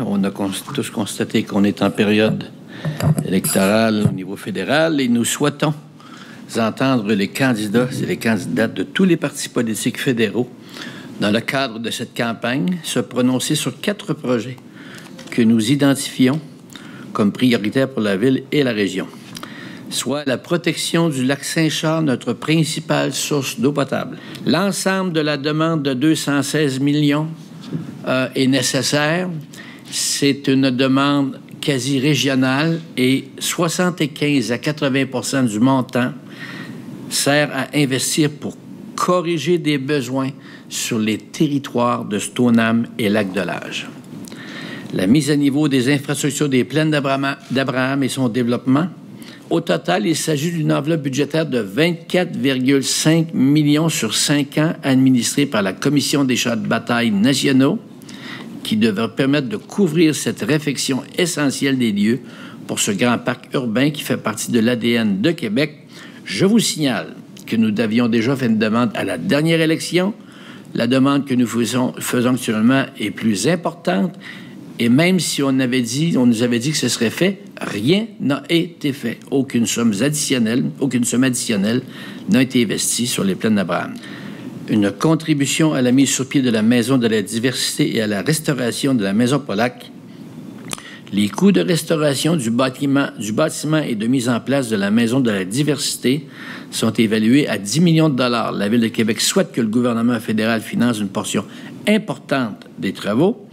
On a tous constaté qu'on est en période électorale au niveau fédéral et nous souhaitons entendre les candidats et les candidates de tous les partis politiques fédéraux dans le cadre de cette campagne se prononcer sur 4 projets que nous identifions comme prioritaires pour la ville et la région, soit la protection du lac Saint-Charles, notre principale source d'eau potable. L'ensemble de la demande de 216 millions est nécessaire. C'est une demande quasi régionale et 75 à 80 du montant sert à investir pour corriger des besoins sur les territoires de Stoneham et Lac-de-L'Âge. La mise à niveau des infrastructures des plaines d'Abraham et son développement. Au total, il s'agit d'une enveloppe budgétaire de 24,5 millions sur 5 ans administrée par la Commission des chars de bataille nationaux qui devrait permettre de couvrir cette réfection essentielle des lieux pour ce grand parc urbain qui fait partie de l'ADN de Québec. Je vous signale que nous avions déjà fait une demande à la dernière élection. La demande que nous faisons actuellement est plus importante. Et même si on nous avait dit que ce serait fait, rien n'a été fait. Aucune somme additionnelle n'a été investie sur les plaines d'Abraham. Une contribution à la mise sur pied de la Maison de la diversité et à la restauration de la Maison Polac. Les coûts de restauration du bâtiment et de mise en place de la Maison de la diversité sont évalués à 10 millions de dollars. La Ville de Québec souhaite que le gouvernement fédéral finance une portion importante des travaux,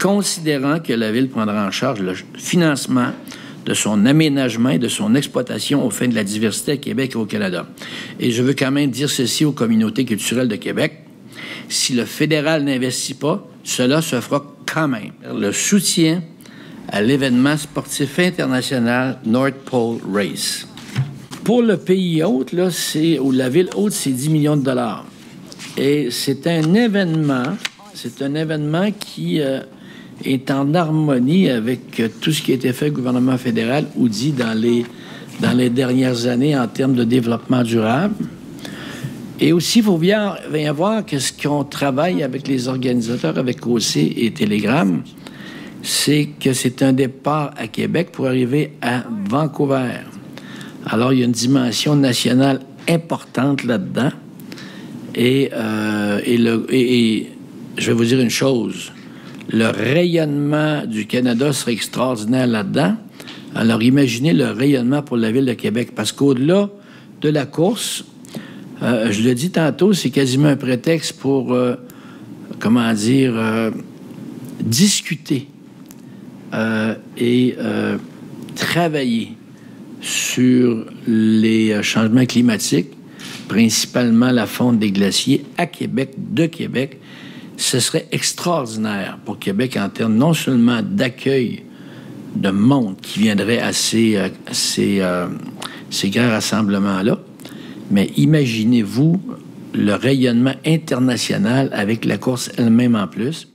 considérant que la Ville prendra en charge le financement de son aménagement et de son exploitation aux fins de la diversité à Québec et au Canada. Et je veux quand même dire ceci aux communautés culturelles de Québec. Si le fédéral n'investit pas, cela se fera quand même. Le soutien à l'événement sportif international North Pole Race. Pour le pays hôte, ou la ville hôte, c'est 10 millions de dollars. Et c'est un événement qui est en harmonie avec tout ce qui a été fait au gouvernement fédéral ou dit dans les dernières années en termes de développement durable. Et aussi, il faut bien voir que ce qu'on travaille avec les organisateurs, avec OC et Télégramme, c'est que c'est un départ à Québec pour arriver à Vancouver. Alors, il y a une dimension nationale importante là-dedans. Et je vais vous dire une chose. Le rayonnement du Canada serait extraordinaire là-dedans. Alors, imaginez le rayonnement pour la Ville de Québec. Parce qu'au-delà de la course, je le dis tantôt, c'est quasiment un prétexte pour, discuter et travailler sur les changements climatiques, principalement la fonte des glaciers à Québec, de Québec. Ce serait extraordinaire pour Québec en termes non seulement d'accueil de monde qui viendrait à ces grands rassemblements-là, mais imaginez-vous le rayonnement international avec la course elle-même en plus.